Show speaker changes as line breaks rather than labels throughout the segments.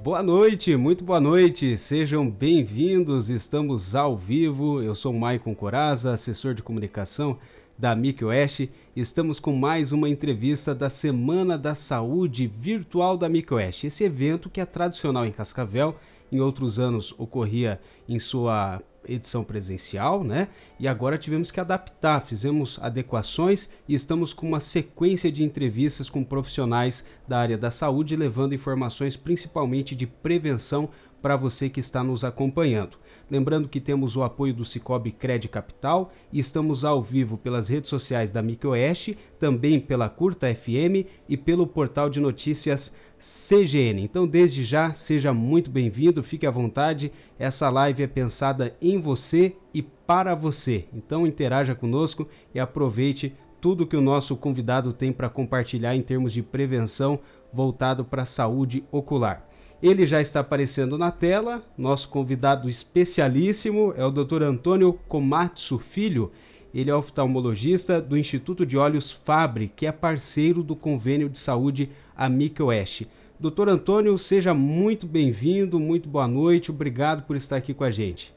Boa noite, muito boa noite, sejam bem-vindos, estamos ao vivo, eu sou o Maicon Coraza, assessor de comunicação da MIC Oeste, estamos com mais uma entrevista da Semana da Saúde Virtual da MIC Oeste, esse evento que é tradicional em Cascavel, em outros anos ocorria em sua edição presencial, né? E agora tivemos que adaptar, fizemos adequações e estamos com uma sequência de entrevistas com profissionais da área da saúde, levando informações principalmente de prevenção para você que está nos acompanhando. Lembrando que temos o apoio do Sicoob Cred Capital e estamos ao vivo pelas redes sociais da MIC Oeste, também pela Curta FM e pelo portal de notícias CGN. Então, desde já, seja muito bem-vindo, fique à vontade. Essa live é pensada em você e para você. Então, interaja conosco e aproveite tudo que o nosso convidado tem para compartilhar em termos de prevenção voltado para a saúde ocular. Ele já está aparecendo na tela, nosso convidado especialíssimo é o Dr. Antônio Komatsu Filho. Ele é oftalmologista do Instituto de Olhos Fabre, que é parceiro do convênio de saúde MIC Oeste. Doutor Antônio, seja muito bem-vindo, muito boa noite, obrigado por estar aqui com a gente.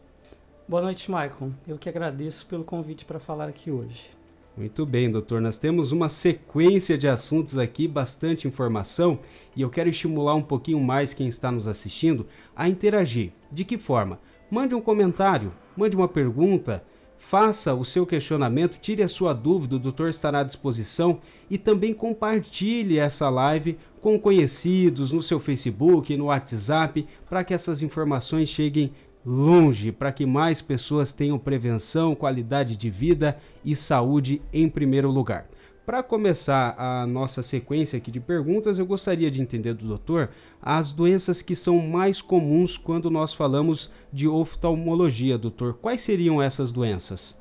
Boa noite, Maicon. Eu que agradeço pelo convite para falar aqui hoje.
Muito bem, doutor. Nós temos uma sequência de assuntos aqui, bastante informação, e eu quero estimular um pouquinho mais quem está nos assistindo a interagir. De que forma? Mande um comentário, mande uma pergunta, faça o seu questionamento, tire a sua dúvida, o doutor estará à disposição, e também compartilhe essa live com conhecidos no seu Facebook, no WhatsApp, para que essas informações cheguem longe, para que mais pessoas tenham prevenção, qualidade de vida e saúde em primeiro lugar. Para começar a nossa sequência aqui de perguntas, eu gostaria de entender do doutor as doenças que são mais comuns quando nós falamos de oftalmologia, doutor. Quais seriam essas doenças?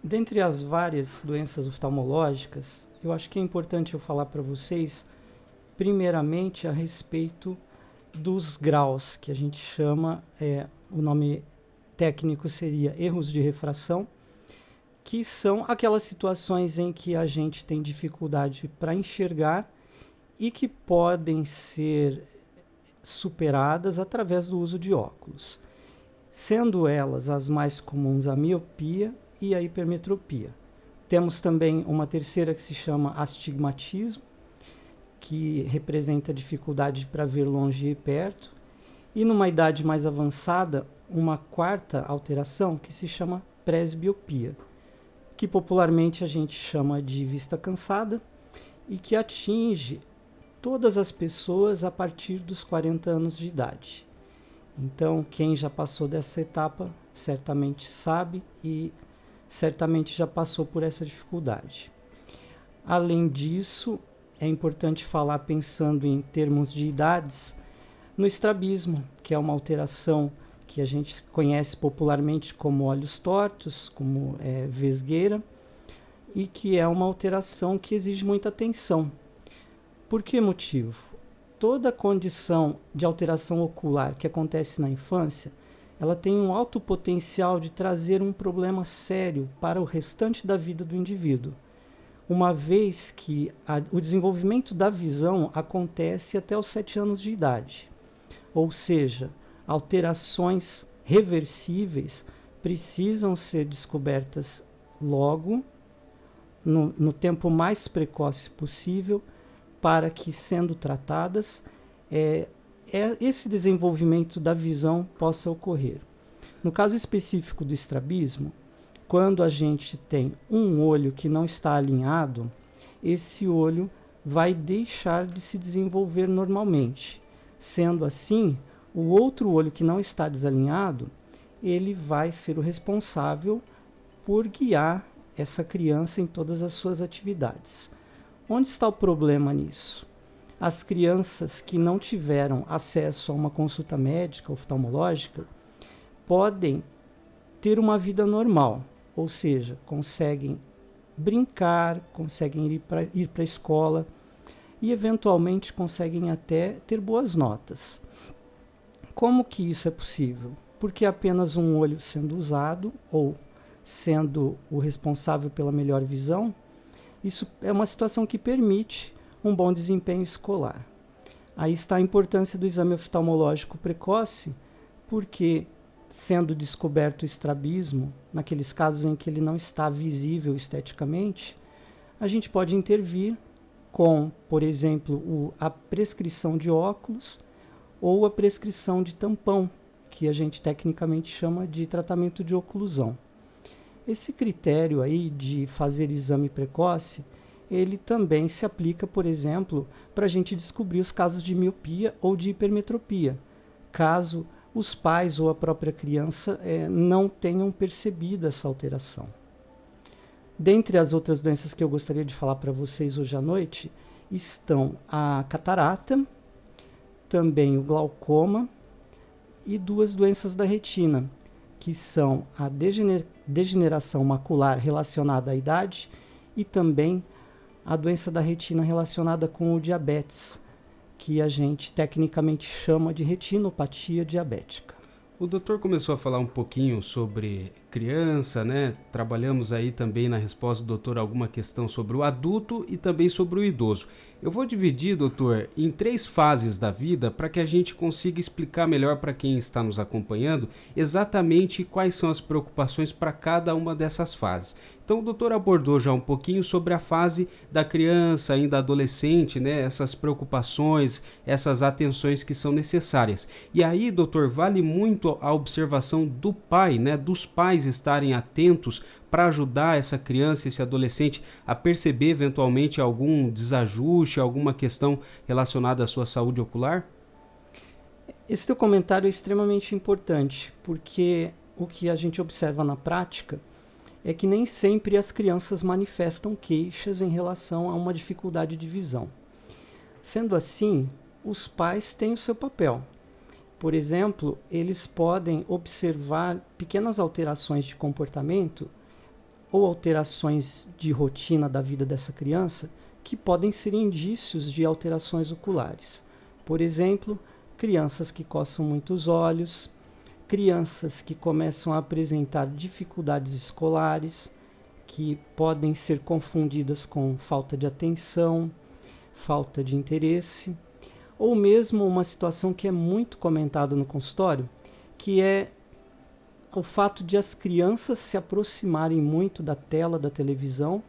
Dentre as várias doenças oftalmológicas, eu acho que é importante eu falar para vocês, primeiramente, a respeito dos graus, que a gente chama, o nome técnico seria erros de refração, que são aquelas situações em que a gente tem dificuldade para enxergar e que podem ser superadas através do uso de óculos, sendo elas as mais comuns a miopia e a hipermetropia. Temos também uma terceira que se chama astigmatismo, que representa dificuldade para ver longe e perto, e numa idade mais avançada, uma quarta alteração que se chama presbiopia, que popularmente a gente chama de vista cansada e que atinge todas as pessoas a partir dos 40 anos de idade. Então, quem já passou dessa etapa certamente sabe e certamente já passou por essa dificuldade. Além disso, é importante falar pensando em termos de idades, no estrabismo, que é uma alteração que a gente conhece popularmente como olhos tortos, como vesgueira, e que é uma alteração que exige muita atenção. Por que motivo? Toda condição de alteração ocular que acontece na infância, ela tem um alto potencial de trazer um problema sério para o restante da vida do indivíduo, uma vez que o desenvolvimento da visão acontece até os 7 anos de idade. Ou seja, alterações reversíveis precisam ser descobertas logo, no tempo mais precoce possível, para que, sendo tratadas, esse desenvolvimento da visão possa ocorrer. No caso específico do estrabismo, quando a gente tem um olho que não está alinhado, esse olho vai deixar de se desenvolver normalmente. Sendo assim, o outro olho que não está desalinhado, ele vai ser o responsável por guiar essa criança em todas as suas atividades. Onde está o problema nisso? As crianças que não tiveram acesso a uma consulta médica oftalmológica podem ter uma vida normal, ou seja, conseguem brincar, conseguem ir para a escola e eventualmente conseguem até ter boas notas. Como que isso é possível? Porque apenas um olho sendo usado ou sendo o responsável pela melhor visão, isso é uma situação que permite um bom desempenho escolar. Aí está a importância do exame oftalmológico precoce, porque, sendo descoberto o estrabismo, naqueles casos em que ele não está visível esteticamente, a gente pode intervir com, por exemplo, a prescrição de óculos ou a prescrição de tampão, que a gente tecnicamente chama de tratamento de oclusão. Esse critério aí de fazer exame precoce, ele também se aplica, por exemplo, para a gente descobrir os casos de miopia ou de hipermetropia, caso os pais ou a própria criança não tenham percebido essa alteração. Dentre as outras doenças que eu gostaria de falar para vocês hoje à noite, estão a catarata, também o glaucoma e duas doenças da retina, que são a degeneração macular relacionada à idade e também a doença da retina relacionada com o diabetes, que a gente tecnicamente chama de retinopatia diabética.
O doutor começou a falar um pouquinho sobre criança, né? Trabalhamos aí também na resposta do doutor alguma questão sobre o adulto e também sobre o idoso. Eu vou dividir, doutor, em 3 fases da vida para que a gente consiga explicar melhor para quem está nos acompanhando exatamente quais são as preocupações para cada uma dessas fases. Então o doutor abordou já um pouquinho sobre a fase da criança, ainda adolescente, né? Essas preocupações, essas atenções que são necessárias. E aí, doutor, vale muito a observação do pai, né? Dos pais estarem atentos para ajudar essa criança, esse adolescente a perceber eventualmente algum desajuste, alguma questão relacionada à sua saúde ocular?
Esse teu comentário é extremamente importante, porque o que a gente observa na prática é que nem sempre as crianças manifestam queixas em relação a uma dificuldade de visão. Sendo assim, os pais têm o seu papel. Por exemplo, eles podem observar pequenas alterações de comportamento ou alterações de rotina da vida dessa criança que podem ser indícios de alterações oculares. Por exemplo, crianças que coçam muito os olhos, crianças que começam a apresentar dificuldades escolares, que podem ser confundidas com falta de atenção, falta de interesse, ou mesmo uma situação que é muito comentada no consultório, que é o fato de as crianças se aproximarem muito da tela da televisão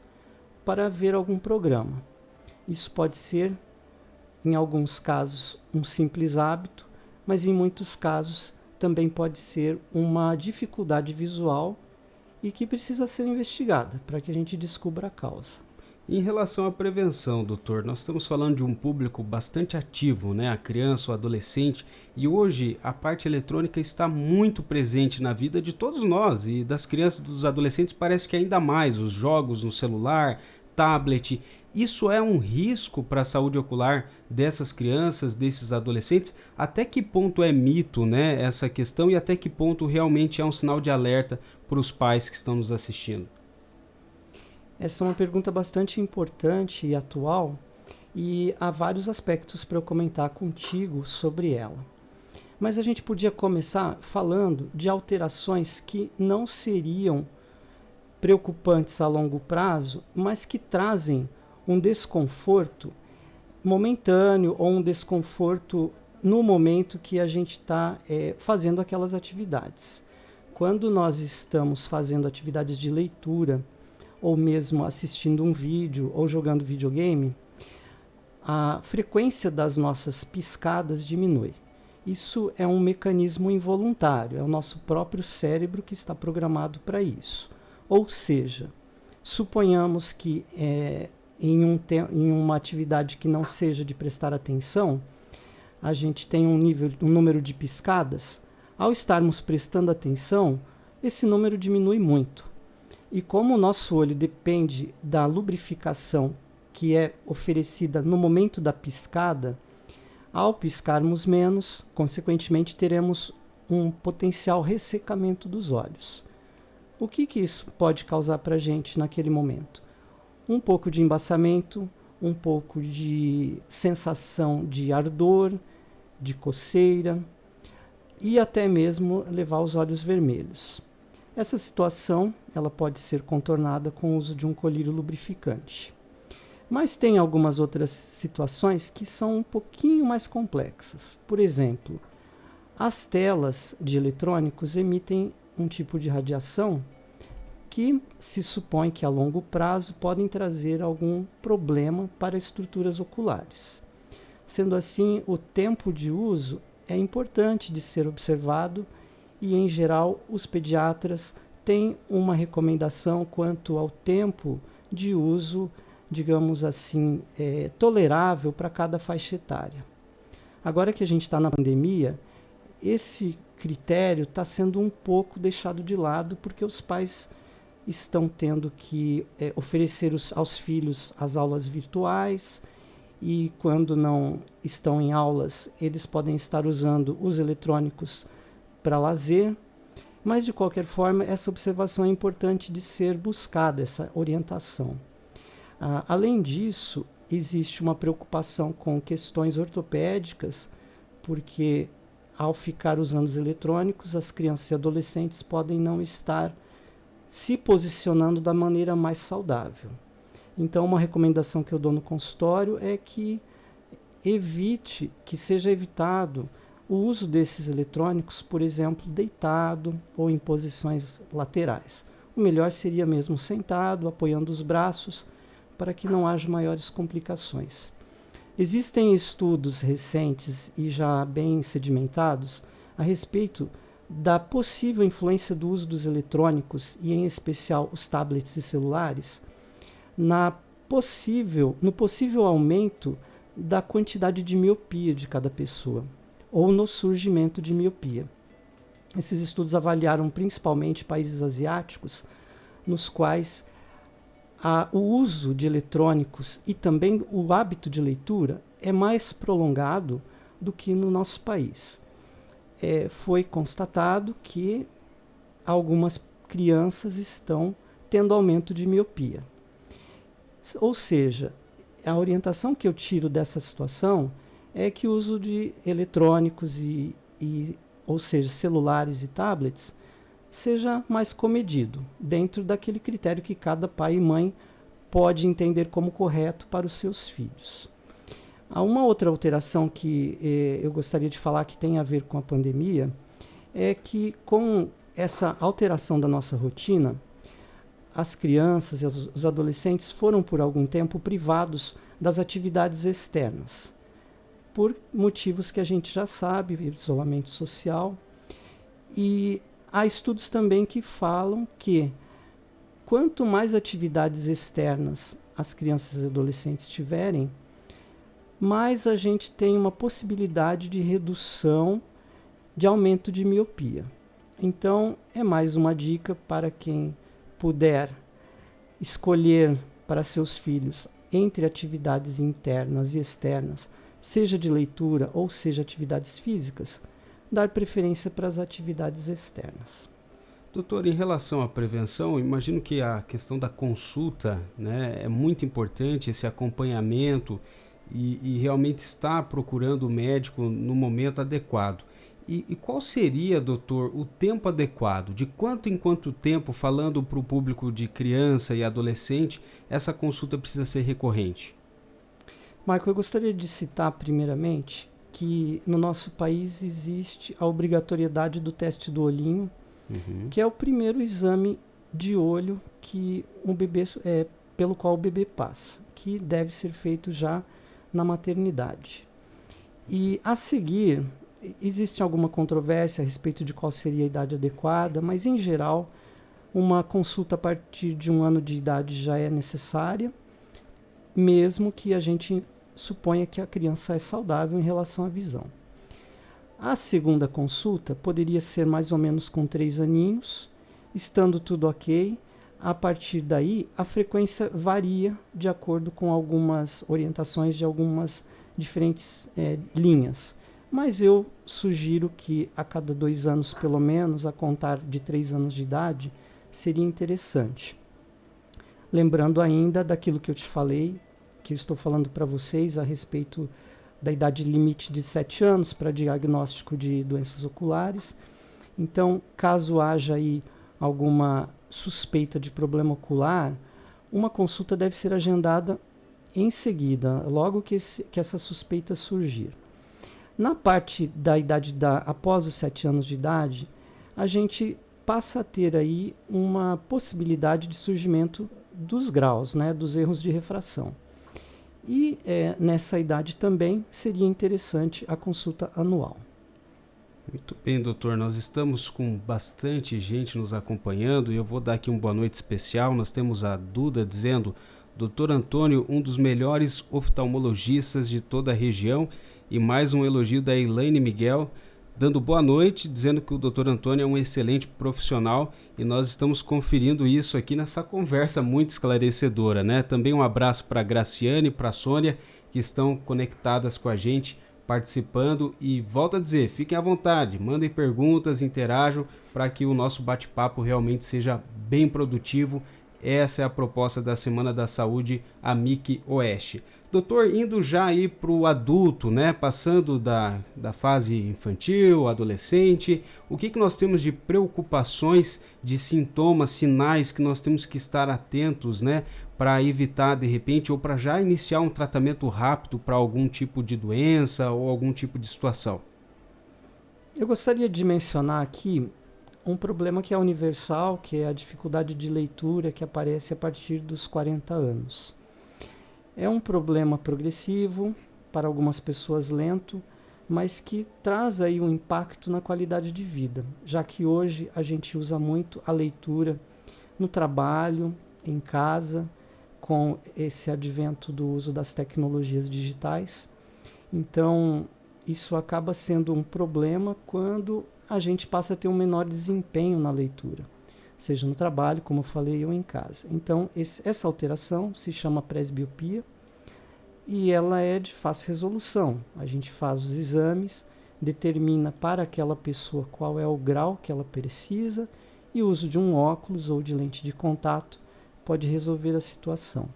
para ver algum programa. Isso pode ser, em alguns casos, um simples hábito, mas em muitos casos também pode ser uma dificuldade visual e que precisa ser investigada para que a gente descubra a causa.
Em relação à prevenção, doutor, nós estamos falando de um público bastante ativo, né? A criança, o adolescente, e hoje a parte eletrônica está muito presente na vida de todos nós e das crianças e dos adolescentes parece que ainda mais, os jogos no celular, tablet. Isso é um risco para a saúde ocular dessas crianças, desses adolescentes? Até que ponto é mito, né, essa questão e até que ponto realmente é um sinal de alerta para os pais que estão nos assistindo?
Essa é uma pergunta bastante importante e atual e há vários aspectos para eu comentar contigo sobre ela. Mas a gente podia começar falando de alterações que não seriam preocupantes a longo prazo, mas que trazem um desconforto momentâneo ou um desconforto no momento que a gente está fazendo aquelas atividades. Quando nós estamos fazendo atividades de leitura, ou mesmo assistindo um vídeo ou jogando videogame, a frequência das nossas piscadas diminui. Isso é um mecanismo involuntário, é o nosso próprio cérebro que está programado para isso. Ou seja, suponhamos que em uma atividade que não seja de prestar atenção, a gente tem um número de piscadas. Ao estarmos prestando atenção, esse número diminui muito. E como o nosso olho depende da lubrificação que é oferecida no momento da piscada, ao piscarmos menos, consequentemente teremos um potencial ressecamento dos olhos. O que isso pode causar para a gente naquele momento? Um pouco de embaçamento, um pouco de sensação de ardor, de coceira e até mesmo levar os olhos vermelhos. Essa situação ela pode ser contornada com o uso de um colírio lubrificante. Mas tem algumas outras situações que são um pouquinho mais complexas. Por exemplo, as telas de eletrônicos emitem um tipo de radiação que se supõe que a longo prazo podem trazer algum problema para estruturas oculares. Sendo assim, o tempo de uso é importante de ser observado e, em geral, os pediatras têm uma recomendação quanto ao tempo de uso, digamos assim, tolerável para cada faixa etária. Agora que a gente está na pandemia, esse critério está sendo um pouco deixado de lado porque os pais estão tendo que oferecer aos filhos as aulas virtuais e quando não estão em aulas, eles podem estar usando os eletrônicos para lazer, mas de qualquer forma essa observação é importante de ser buscada, essa orientação. Além disso, existe uma preocupação com questões ortopédicas, porque ao ficar usando os eletrônicos, as crianças e adolescentes podem não estar se posicionando da maneira mais saudável. Então, uma recomendação que eu dou no consultório é que seja evitado o uso desses eletrônicos, por exemplo, deitado ou em posições laterais. O melhor seria mesmo sentado, apoiando os braços, para que não haja maiores complicações. Existem estudos recentes e já bem sedimentados a respeito da possível influência do uso dos eletrônicos, e em especial os tablets e celulares, no possível aumento da quantidade de miopia de cada pessoa, ou no surgimento de miopia. Esses estudos avaliaram principalmente países asiáticos, nos quais o uso de eletrônicos e também o hábito de leitura é mais prolongado do que no nosso país. Foi constatado que algumas crianças estão tendo aumento de miopia. Ou seja, a orientação que eu tiro dessa situação é que o uso de eletrônicos ou seja, celulares e tablets, seja mais comedido, dentro daquele critério que cada pai e mãe pode entender como correto para os seus filhos. Há uma outra alteração que eu gostaria de falar que tem a ver com a pandemia, é que com essa alteração da nossa rotina, as crianças e os adolescentes foram por algum tempo privados das atividades externas, por motivos que a gente já sabe, isolamento social, e há estudos também que falam que quanto mais atividades externas as crianças e adolescentes tiverem, mais a gente tem uma possibilidade de redução de aumento de miopia. Então, é mais uma dica para quem puder escolher para seus filhos entre atividades internas e externas, seja de leitura ou seja atividades físicas, dar preferência para as atividades externas.
Doutor, em relação à prevenção, imagino que a questão da consulta, né, é muito importante, esse acompanhamento e realmente estar procurando o médico no momento adequado. E qual seria, doutor, o tempo adequado? De quanto em quanto tempo, falando para o público de criança e adolescente, essa consulta precisa ser recorrente?
Marco, eu gostaria de citar primeiramente que no nosso país existe a obrigatoriedade do teste do olhinho, que é o primeiro exame de olho que pelo qual o bebê passa, que deve ser feito já na maternidade. E a seguir, existe alguma controvérsia a respeito de qual seria a idade adequada, mas em geral, uma consulta a partir de 1 ano de idade já é necessária, mesmo que a gente suponha que a criança é saudável em relação à visão. A segunda consulta poderia ser mais ou menos com 3 aninhos, estando tudo ok. A partir daí, a frequência varia de acordo com algumas orientações de algumas diferentes linhas. Mas eu sugiro que a cada 2 anos, pelo menos, a contar de 3 anos de idade, seria interessante. Lembrando ainda daquilo que eu te falei, que eu estou falando para vocês a respeito da idade limite de 7 anos para diagnóstico de doenças oculares. Então, caso haja aí alguma suspeita de problema ocular, uma consulta deve ser agendada em seguida, logo que essa suspeita surgir. Na parte da idade após os 7 anos de idade, a gente passa a ter aí uma possibilidade de surgimento dos graus, né, dos erros de refração. E nessa idade também seria interessante a consulta anual.
Muito bem, doutor. Nós estamos com bastante gente nos acompanhando e eu vou dar aqui uma boa noite especial. Nós temos a Duda dizendo: Doutor Antônio, um dos melhores oftalmologistas de toda a região, e mais um elogio da Elaine Miguel, dando boa noite, dizendo que o doutor Antônio é um excelente profissional e nós estamos conferindo isso aqui nessa conversa muito esclarecedora, né? Também um abraço para a Graciane e para a Sônia, que estão conectadas com a gente, participando, e volto a dizer, fiquem à vontade, mandem perguntas, interajam para que o nosso bate-papo realmente seja bem produtivo. Essa é a proposta da Semana da Saúde AMIC Oeste. Doutor, indo já aí para o adulto, né, passando da fase infantil, adolescente, o que nós temos de preocupações, de sintomas, sinais que nós temos que estar atentos, né, para evitar de repente ou para já iniciar um tratamento rápido para algum tipo de doença ou algum tipo de situação?
Eu gostaria de mencionar aqui um problema que é universal, que é a dificuldade de leitura que aparece a partir dos 40 anos. É um problema progressivo, para algumas pessoas lento, mas que traz aí um impacto na qualidade de vida, já que hoje a gente usa muito a leitura no trabalho, em casa, com esse advento do uso das tecnologias digitais. Então, isso acaba sendo um problema quando a gente passa a ter um menor desempenho na leitura, seja no trabalho, como eu falei, ou em casa. Então, essa alteração se chama presbiopia e ela é de fácil resolução. A gente faz os exames, determina para aquela pessoa qual é o grau que ela precisa e o uso de um óculos ou de lente de contato pode resolver a situação.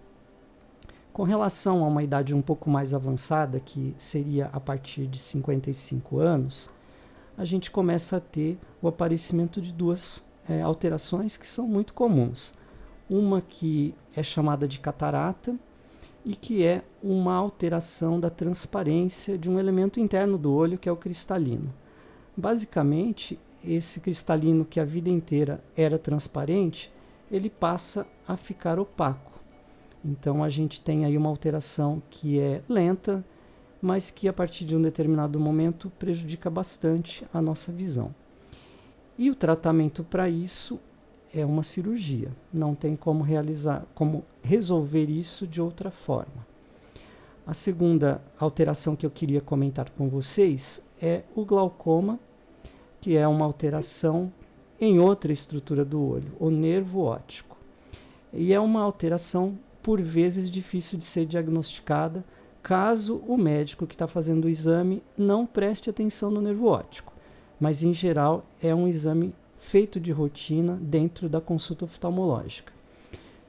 Com relação a uma idade um pouco mais avançada, que seria a partir de 55 anos, a gente começa a ter o aparecimento de duas alterações que são muito comuns. Uma que é chamada de catarata e que é uma alteração da transparência de um elemento interno do olho, que é o cristalino. Basicamente, esse cristalino que a vida inteira era transparente, ele passa a ficar opaco. Então a gente tem aí uma alteração que é lenta, mas que a partir de um determinado momento prejudica bastante a nossa visão. E o tratamento para isso é uma cirurgia. Não tem como resolver isso de outra forma. A segunda alteração que eu queria comentar com vocês é o glaucoma, que é uma alteração em outra estrutura do olho, o nervo óptico. E é uma alteração, por vezes, difícil de ser diagnosticada, caso o médico que está fazendo o exame não preste atenção no nervo óptico. Mas, em geral, é um exame feito de rotina dentro da consulta oftalmológica.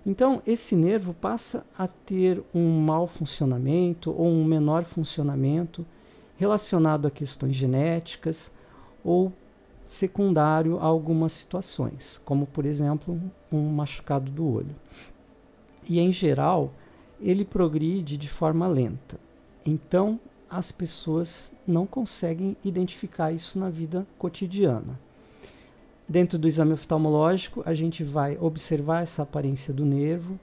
Então, esse nervo passa a ter um mau funcionamento ou um menor funcionamento relacionado a questões genéticas ou secundário a algumas situações, como, por exemplo, um machucado do olho. E, em geral, ele progride de forma lenta. Então, as pessoas não conseguem identificar isso na vida cotidiana. Dentro do exame oftalmológico, a gente vai observar essa aparência do nervo,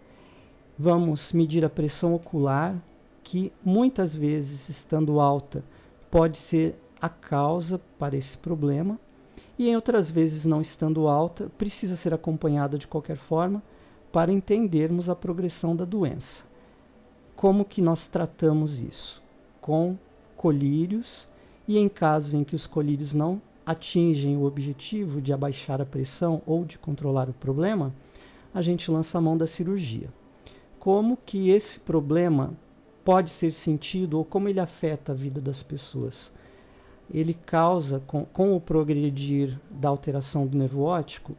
vamos medir a pressão ocular, que muitas vezes, estando alta, pode ser a causa para esse problema, e em outras vezes, não estando alta, precisa ser acompanhada de qualquer forma para entendermos a progressão da doença. Como que nós tratamos isso? Com colírios, e em casos em que os colírios não atingem o objetivo de abaixar a pressão ou de controlar o problema, a gente lança a mão da cirurgia. Como que esse problema pode ser sentido ou como ele afeta a vida das pessoas? Ele causa, com o progredir da alteração do nervo óptico,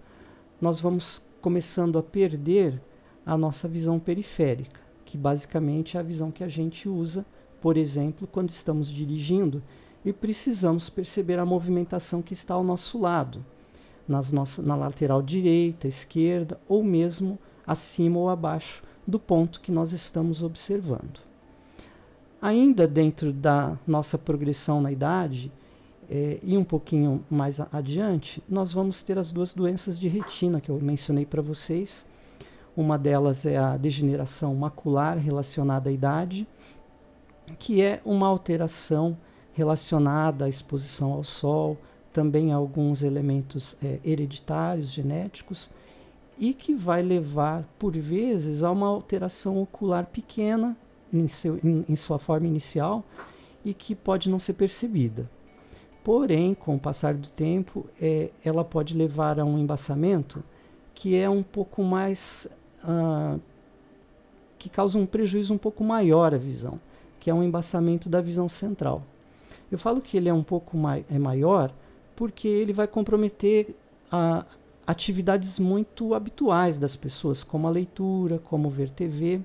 nós vamos começando a perder a nossa visão periférica, que basicamente é a visão que a gente usa, por exemplo, quando estamos dirigindo e precisamos perceber a movimentação que está ao nosso lado, na lateral direita, esquerda ou mesmo acima ou abaixo do ponto que nós estamos observando. Ainda dentro da nossa progressão na idade, e um pouquinho mais adiante, nós vamos ter as duas doenças de retina que eu mencionei para vocês. Uma delas é a degeneração macular relacionada à idade, que é uma alteração relacionada à exposição ao sol, também a alguns elementos hereditários, genéticos, e que vai levar, por vezes, a uma alteração ocular pequena em sua forma inicial e que pode não ser percebida. Porém, com o passar do tempo, ela pode levar a um embaçamento que é um pouco mais... que causa um prejuízo um pouco maior à visão, que é um embaçamento da visão central. Eu falo que ele é um pouco maior porque ele vai comprometer atividades muito habituais das pessoas, como a leitura, como ver TV.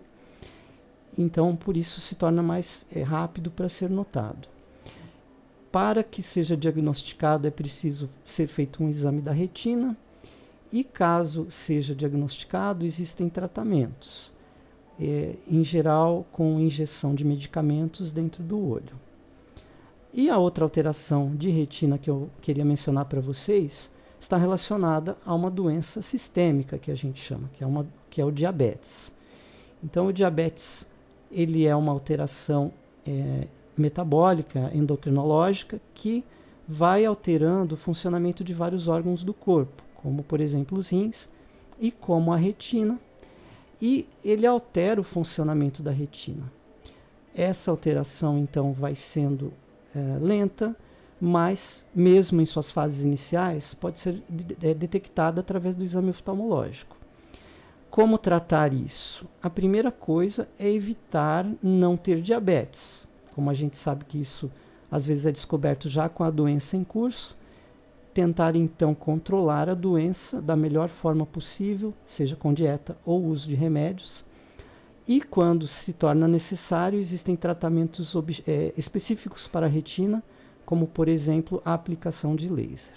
Então, por isso se torna mais rápido para ser notado. Para que seja diagnosticado, é preciso ser feito um exame da retina e, caso seja diagnosticado, existem tratamentos, em geral com injeção de medicamentos dentro do olho. E a outra alteração de retina que eu queria mencionar para vocês está relacionada a uma doença sistêmica que a gente chama, que é o diabetes. Então, o diabetes ele é uma alteração metabólica, endocrinológica, que vai alterando o funcionamento de vários órgãos do corpo, como, por exemplo, os rins e como a retina, e ele altera o funcionamento da retina. Essa alteração, então, vai sendo lenta, mas, mesmo em suas fases iniciais, pode ser detectada através do exame oftalmológico. Como tratar isso? A primeira coisa é evitar não ter diabetes. Como a gente sabe que isso às vezes é descoberto já com a doença em curso, tentar então controlar a doença da melhor forma possível, seja com dieta ou uso de remédios. E quando se torna necessário, existem tratamentos específicos para a retina, como por exemplo a aplicação de laser.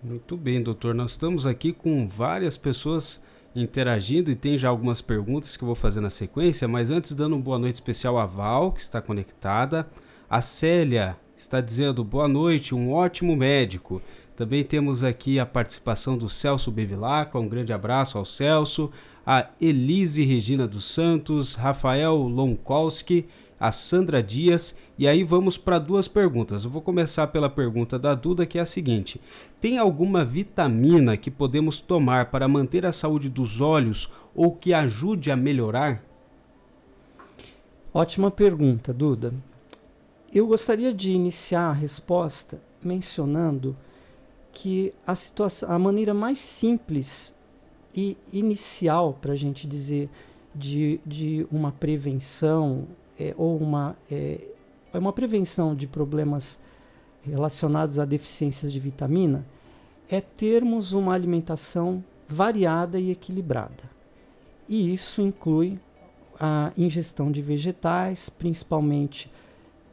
Muito bem, doutor. Nós estamos aqui com várias pessoas interagindo e tem já algumas perguntas que eu vou fazer na sequência, mas antes dando uma boa noite especial à Val, que está conectada. A Célia está dizendo boa noite, um ótimo médico. Também temos aqui a participação do Celso Bevilacqua, um grande abraço ao Celso. A Elise Regina dos Santos, Rafael Lonkowski, a Sandra Dias. E aí vamos para duas perguntas. Eu vou começar pela pergunta da Duda, que é a seguinte: tem alguma vitamina que podemos tomar para manter a saúde dos olhos ou que ajude a melhorar?
Ótima pergunta, Duda. Eu gostaria de iniciar a resposta mencionando que a maneira mais simples e inicial para a gente dizer de uma prevenção ou uma prevenção de problemas relacionados a deficiências de vitamina é termos uma alimentação variada e equilibrada. E isso inclui a ingestão de vegetais, principalmente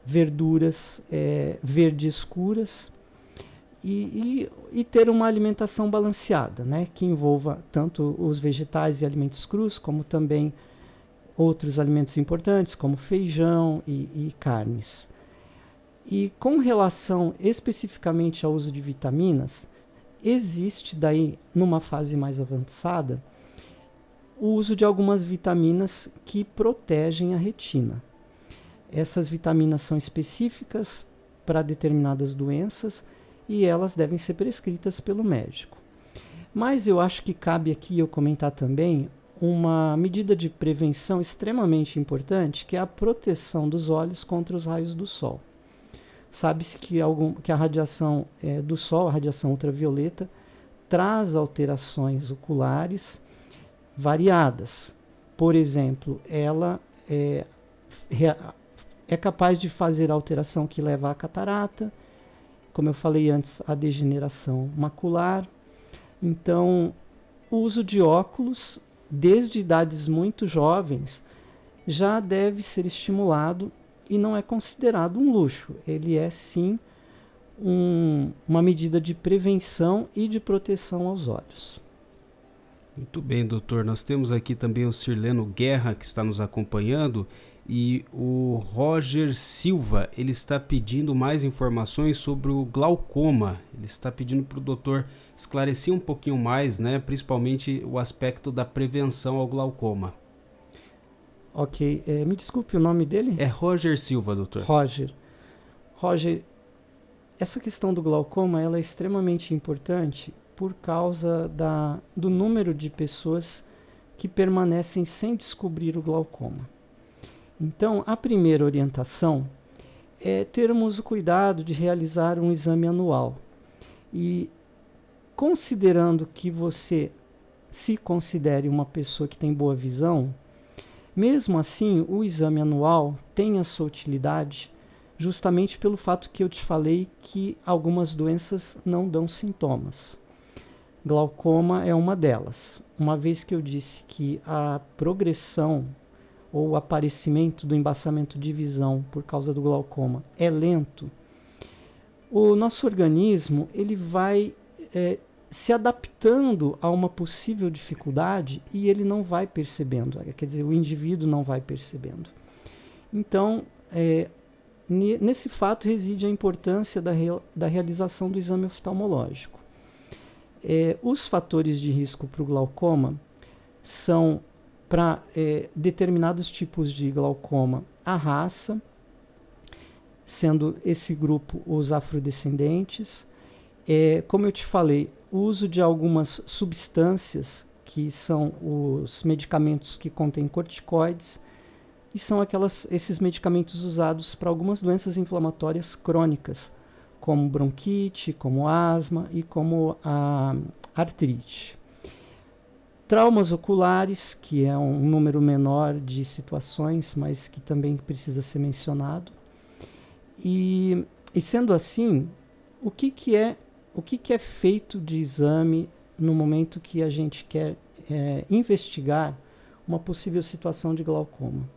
verduras verdes escuras, e ter uma alimentação balanceada, né, que envolva tanto os vegetais e alimentos crus, como também outros alimentos importantes, como feijão e carnes. E com relação especificamente ao uso de vitaminas, existe daí, numa fase mais avançada, o uso de algumas vitaminas que protegem a retina. Essas vitaminas são específicas para determinadas doenças e elas devem ser prescritas pelo médico. Mas eu acho que cabe aqui eu comentar também uma medida de prevenção extremamente importante, que é a proteção dos olhos contra os raios do sol. Sabe-se que a radiação do sol, a radiação ultravioleta, traz alterações oculares variadas. Por exemplo, ela é capaz de fazer alteração que leva à catarata, como eu falei antes, a degeneração macular. Então, o uso de óculos, desde idades muito jovens, já deve ser estimulado e não é considerado um luxo. Ele é, sim, uma medida de prevenção e de proteção aos olhos.
Muito bem, doutor. Nós temos aqui também o Sirleno Guerra, que está nos acompanhando, e o Roger Silva, ele está pedindo mais informações sobre o glaucoma. Ele está pedindo para o doutor esclarecer um pouquinho mais, né, principalmente o aspecto da prevenção ao glaucoma.
Ok, me desculpe o nome dele?
É Roger Silva, doutor.
Roger, essa questão do glaucoma ela é extremamente importante por causa do número de pessoas que permanecem sem descobrir o glaucoma. Então, a primeira orientação é termos o cuidado de realizar um exame anual. E considerando que você se considere uma pessoa que tem boa visão, mesmo assim, o exame anual tem a sua utilidade justamente pelo fato que eu te falei que algumas doenças não dão sintomas. Glaucoma é uma delas. Uma vez que eu disse que a progressão ou o aparecimento do embaçamento de visão por causa do glaucoma é lento, o nosso organismo ele vai se adaptando a uma possível dificuldade e ele não vai percebendo, quer dizer, o indivíduo não vai percebendo. Então, nesse fato reside a importância da realização do exame oftalmológico. Os fatores de risco para o glaucoma são para determinados tipos de glaucoma a raça, sendo esse grupo os afrodescendentes. Como eu te falei, o uso de algumas substâncias, que são os medicamentos que contêm corticoides, e são esses medicamentos usados para algumas doenças inflamatórias crônicas, como bronquite, como asma e como a artrite. Traumas oculares, que é um número menor de situações, mas que também precisa ser mencionado. E sendo assim, o que é feito de exame no momento que a gente quer investigar uma possível situação de glaucoma?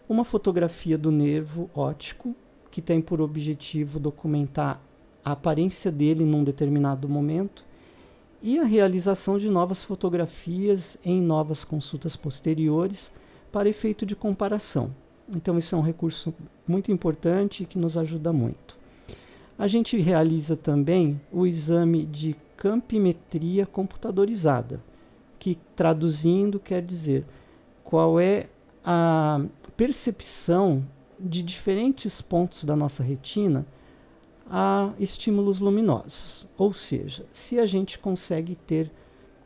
Uma fotografia do nervo óptico, que tem por objetivo documentar a aparência dele num determinado momento, e a realização de novas fotografias em novas consultas posteriores para efeito de comparação. Então, isso é um recurso muito importante que nos ajuda muito. A gente realiza também o exame de campimetria computadorizada, que traduzindo quer dizer qual é a percepção de diferentes pontos da nossa retina a estímulos luminosos. Ou seja, se a gente consegue ter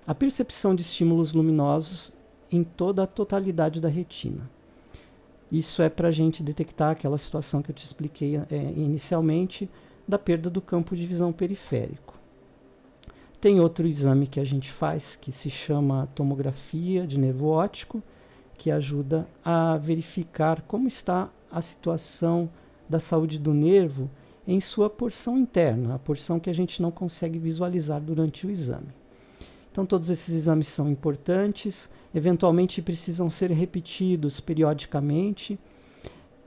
a percepção de estímulos luminosos em toda a totalidade da retina. Isso é para a gente detectar aquela situação que eu te expliquei inicialmente, da perda do campo de visão periférico. Tem outro exame que a gente faz, que se chama tomografia de nervo óptico, que ajuda a verificar como está a situação da saúde do nervo em sua porção interna, a porção que a gente não consegue visualizar durante o exame. Então, todos esses exames são importantes, eventualmente precisam ser repetidos periodicamente,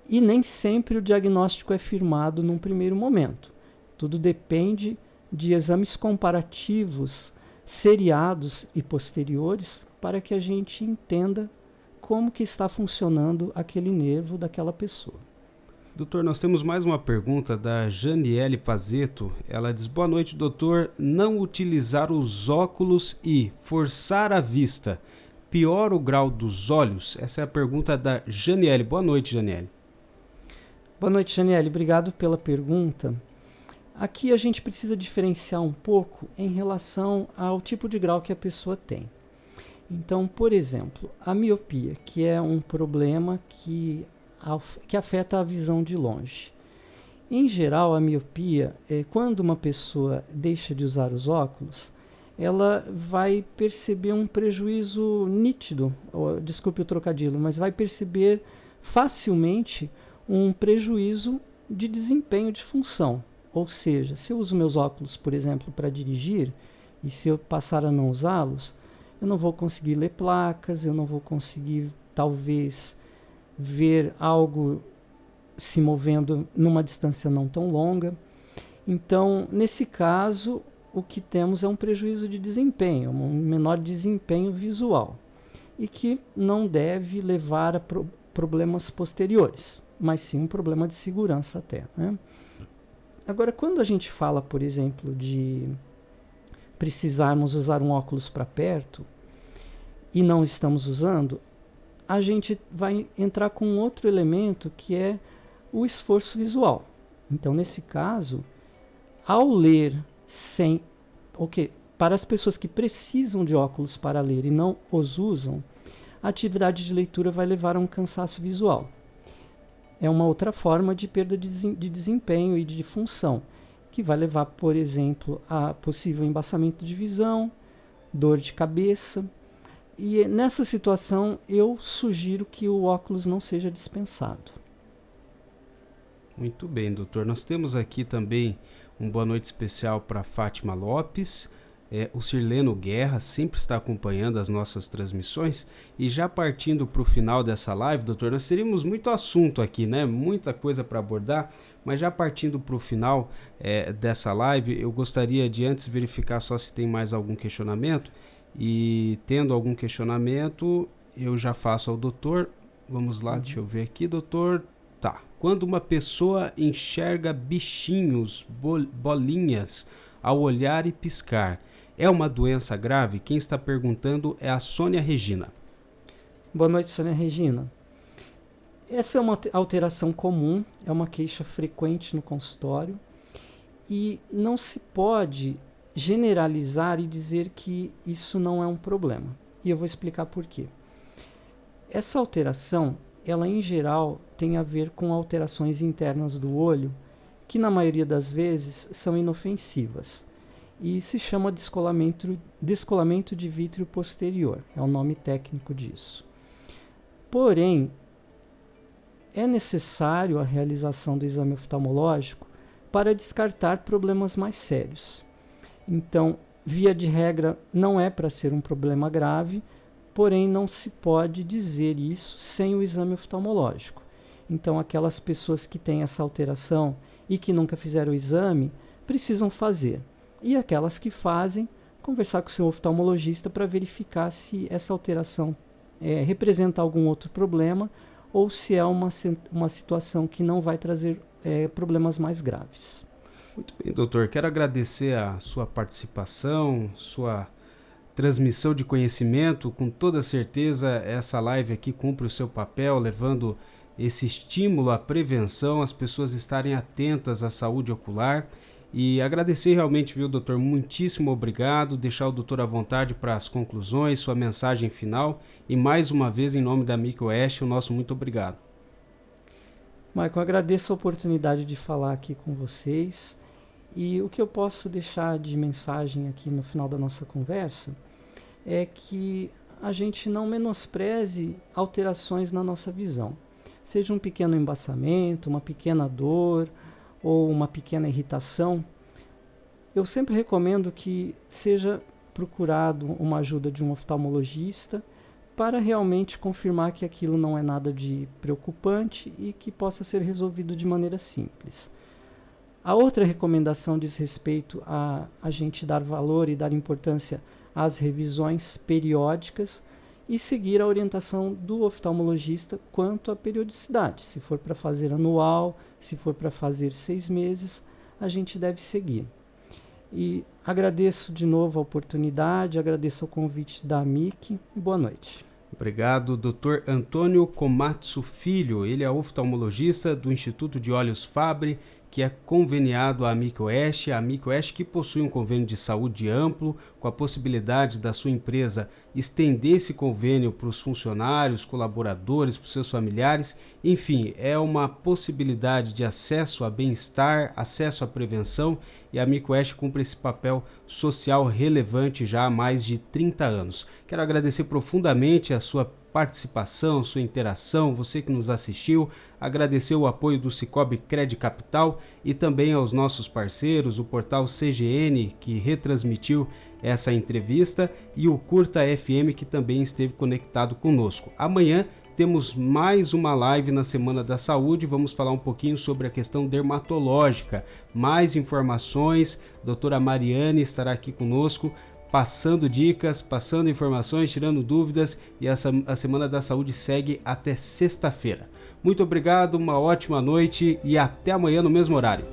e nem sempre o diagnóstico é firmado num primeiro momento. Tudo depende de exames comparativos, seriados e posteriores, para que a gente entenda como que está funcionando aquele nervo daquela pessoa.
Doutor, nós temos mais uma pergunta da Janiele Pazeto. Ela diz: boa noite, doutor. Não utilizar os óculos e forçar a vista piora o grau dos olhos? Essa é a pergunta da Janiele. Boa noite, Janiele.
Boa noite, Janiele. Obrigado pela pergunta. Aqui a gente precisa diferenciar um pouco em relação ao tipo de grau que a pessoa tem. Então, por exemplo, a miopia, que é um problema que afeta a visão de longe. Em geral, a miopia, quando uma pessoa deixa de usar os óculos, ela vai perceber um prejuízo nítido, desculpe o trocadilho, mas vai perceber facilmente um prejuízo de desempenho de função. Ou seja, se eu uso meus óculos, por exemplo, para dirigir, e se eu passar a não usá-los, eu não vou conseguir ler placas, eu não vou conseguir, talvez, ver algo se movendo numa distância não tão longa. Então, nesse caso, o que temos é um prejuízo de desempenho, um menor desempenho visual, e que não deve levar a problemas posteriores, mas sim um problema de segurança até, né? Agora, quando a gente fala, por exemplo, de precisarmos usar um óculos para perto e não estamos usando, a gente vai entrar com outro elemento que é o esforço visual. Então, nesse caso, ao ler para as pessoas que precisam de óculos para ler e não os usam, a atividade de leitura vai levar a um cansaço visual. É uma outra forma de perda de desempenho e de função, que vai levar, por exemplo, a possível embaçamento de visão, dor de cabeça. E nessa situação, eu sugiro que o óculos não seja dispensado.
Muito bem, doutor. Nós temos aqui também uma boa noite especial para Fátima Lopes. O Sirleno Guerra sempre está acompanhando as nossas transmissões. E já partindo para o final dessa live, doutor, nós teríamos muito assunto aqui, né? Muita coisa para abordar. Mas já partindo para o final dessa live, eu gostaria de antes verificar só se tem mais algum questionamento. E tendo algum questionamento, eu já faço ao doutor. Vamos lá, deixa eu ver aqui, doutor. Tá. Quando uma pessoa enxerga bichinhos, bolinhas, ao olhar e piscar, é uma doença grave? Quem está perguntando é a Sônia Regina.
Boa noite, Sônia Regina. Essa é uma alteração comum, é uma queixa frequente no consultório e não se pode generalizar e dizer que isso não é um problema. E eu vou explicar por quê. Essa alteração, ela em geral tem a ver com alterações internas do olho, que na maioria das vezes são inofensivas. E se chama descolamento de vítreo posterior, é o nome técnico disso. Porém, é necessário a realização do exame oftalmológico para descartar problemas mais sérios. Então, via de regra, não é para ser um problema grave, porém não se pode dizer isso sem o exame oftalmológico. Então, aquelas pessoas que têm essa alteração e que nunca fizeram o exame, precisam fazer. E aquelas que fazem, conversar com o seu oftalmologista para verificar se essa alteração representa algum outro problema ou se é uma situação que não vai trazer problemas mais graves.
Muito bem, doutor. Quero agradecer a sua participação, sua transmissão de conhecimento. Com toda certeza, essa live aqui cumpre o seu papel, levando esse estímulo à prevenção, as pessoas estarem atentas à saúde ocular. E agradecer realmente, viu, doutor? Muitíssimo obrigado. Deixar o doutor à vontade para as conclusões, sua mensagem final. E mais uma vez, em nome da MIC Oeste, o nosso muito obrigado.
Michael, agradeço a oportunidade de falar aqui com vocês. E o que eu posso deixar de mensagem aqui no final da nossa conversa é que a gente não menospreze alterações na nossa visão. Seja um pequeno embaçamento, uma pequena dor ou uma pequena irritação, eu sempre recomendo que seja procurado uma ajuda de um oftalmologista para realmente confirmar que aquilo não é nada de preocupante e que possa ser resolvido de maneira simples. A outra recomendação diz respeito a gente dar valor e dar importância às revisões periódicas e seguir a orientação do oftalmologista quanto à periodicidade. Se for para fazer anual, se for para fazer 6 meses, a gente deve seguir. E agradeço de novo a oportunidade, agradeço o convite da AMIC e boa noite.
Obrigado, Dr. Antônio Komatsu Filho. Ele é oftalmologista do Instituto de Olhos Fabre, que é conveniado à AMIC Oeste, a AMIC Oeste que possui um convênio de saúde amplo, com a possibilidade da sua empresa estender esse convênio para os funcionários, colaboradores, para os seus familiares. Enfim, é uma possibilidade de acesso a bem-estar, acesso à prevenção, e a AMIC Oeste cumpre esse papel social relevante já há mais de 30 anos. Quero agradecer profundamente a sua participação, sua interação, você que nos assistiu, agradecer o apoio do Sicoob Cred Capital e também aos nossos parceiros, o portal CGN, que retransmitiu essa entrevista, e o Curta FM, que também esteve conectado conosco. Amanhã temos mais uma live na Semana da Saúde, vamos falar um pouquinho sobre a questão dermatológica. Mais informações, a doutora Mariane estará aqui conosco, passando dicas, passando informações, tirando dúvidas, e a Semana da Saúde segue até sexta-feira. Muito obrigado, uma ótima noite e até amanhã no mesmo horário.